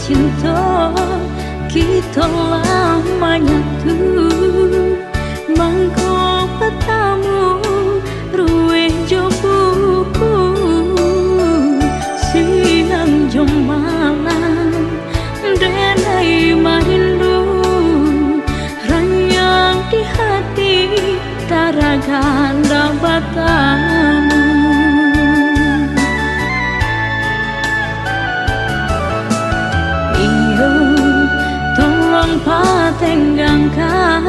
cinta kita lamanya tuh mangko petamu ruwe jobuku siang jom malam denai marindu ranyang di hati taragan batamu. Iyo tolong patenggangkan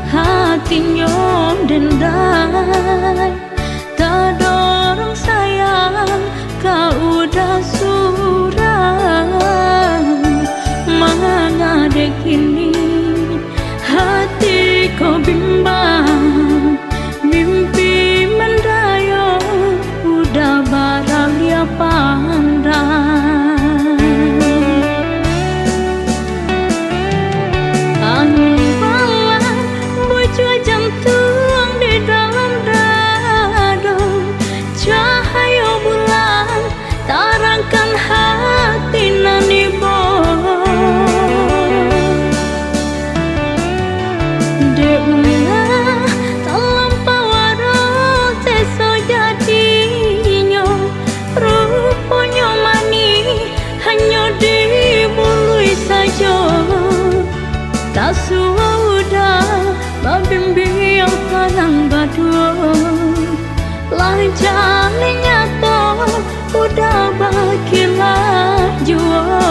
hatinya dendai tak dorong sayang kau udah surang mengadek ini hati kau bimbang mimpi mendayo udah barang dia pandang angin malam bocor jantung di dalam dada cahaya bulan tarangkan hati nani tak sudah babimbi yang kanang badua lancar nyato udah bagilah jua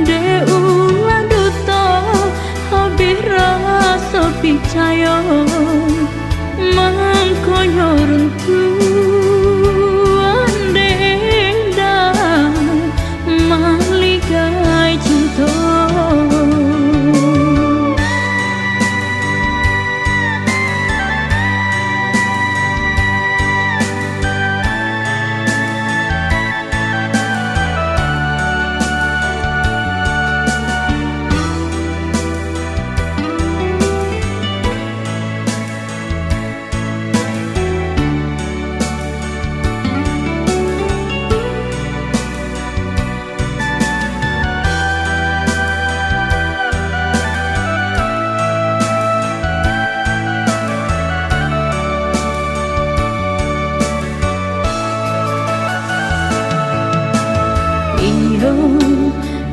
de ulah duto habis rasa percaya mangkonya runtuhan denda maligai cinta.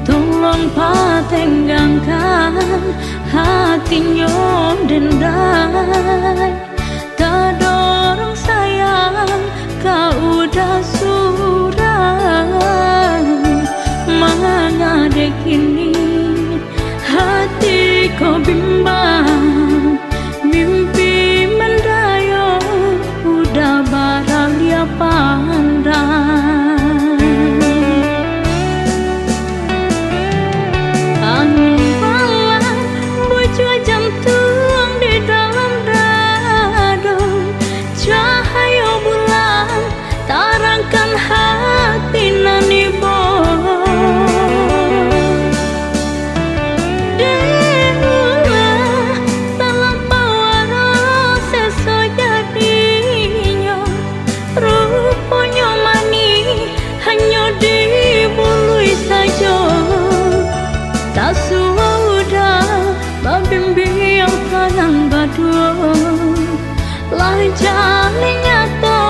Tolong patenggangkan hatinya dendai tak dorong sayang kau udah surang mengadek ini hati kau bimbang mimpi mendayo udah barang dia pandang hati nani dewa dalam bawah seso jadinya rupanya mani hanya di bului saja tak sudah babimbi yang kanang badua lancar nyato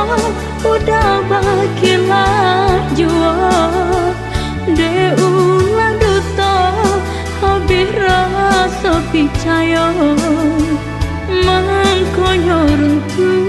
udah bagilah jua de ulah duto habis rasa percaya mangkonya runtuh